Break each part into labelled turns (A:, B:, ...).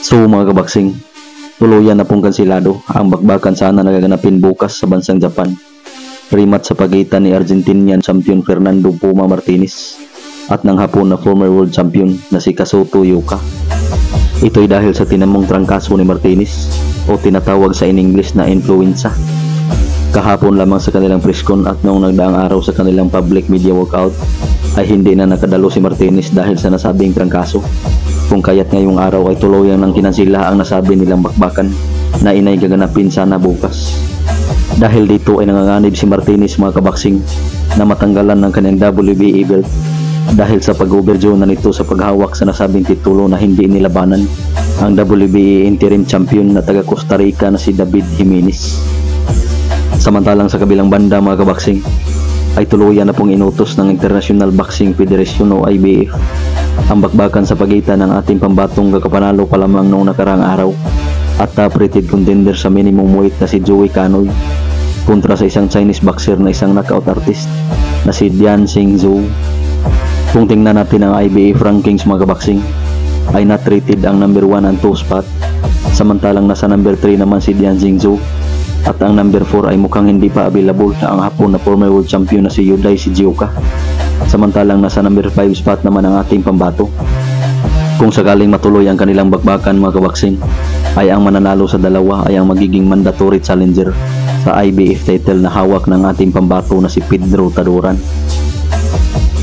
A: So mga kabaksing, tuluyan na pong kansilado ang bakbakan sana nagaganapin bukas sa bansang Japan. Rematch sa pagitan ni Argentinian champion Fernando Puma Martinez at ng Hapon na former world champion na si Kazuto Yuka. Ito'y dahil sa tinamong trangkaso ni Martinez o tinatawag sa in-English na influenza. Kahapon lamang sa kanilang preskon at noong nagdaang araw sa kanilang public media workout ay hindi na nakadalo si Martinez dahil sa nasabing trangkaso. Kung kaya't ngayong araw ay tuluyang nang kinansila ang nasabi nilang bakbakan na inay gaganapin sana bukas. Dahil dito ay nanganganib si Martinez mga kabaksing na matanggalan ng kanyang WBA belt dahil sa pag-overjo na nito sa paghawak sa nasabing titulo na hindi nilabanan ang WBA interim champion na taga Costa Rica na si David Jimenez. Samantalang sa kabilang banda mga kabaksing ay tuluyan na pong inutos ng International Boxing Federation o IBF ang bakbakan sa pagitan ng ating pambatong kakapanalo pa lamang noong nakarang araw at top-rated contender sa minimum weight na si Joey Canoy kontra sa isang Chinese boxer na isang knockout artist na si Dian Xing Zhou. Kung tingnan natin ang IBF rankings mga kabaksing ay not rated ang number 1 and 2 spot, samantalang nasa number 3 naman si Dian Xing Zhou at ang number 4 ay mukhang hindi pa available sa ang Hapon na former world champion na si Yudai Shigeoka, samantalang nasa number 5 spot naman ang ating pambato. Kung sakaling matuloy ang kanilang bakbakan mga kabaksing ay ang mananalo sa dalawa ay ang magiging mandatory challenger sa IBF title na hawak ng ating pambato na si Pedro Taduran.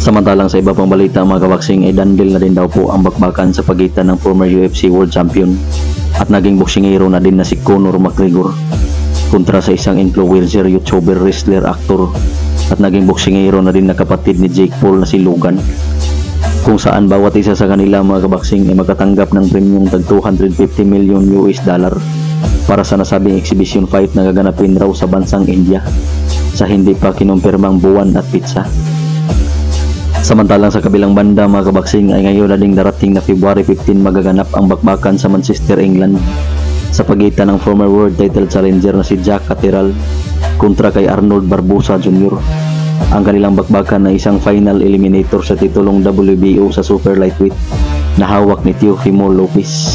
A: Samantalang sa iba pang balita mga kabaksing ay dandil na din daw po ang bakbakan sa pagitan ng former UFC world champion at naging boksingero na din na si Conor McGregor kontra sa isang influencer, YouTuber, wrestler, aktor at naging boksingero na din na kapatid ni Jake Paul na si Logan, kung saan bawat isa sa kanila mga kabaksing ay magkatanggap ng premium tag $250 million para sa nasabing exhibition fight na gaganapin raw sa bansang India sa hindi pa kinumpirmang buwan at pizza. Samantalang sa kabilang banda mga kabaksing ay ngayon na ding darating na February 15 magaganap ang bakbakan sa Manchester, England sa pagitan ng former world title challenger na si Jack Catterall kontra kay Arnold Barboza Jr. Ang kanilang bakbakan na isang final eliminator sa titulong WBO sa super lightweight na hawak ni Teofimo Lopez.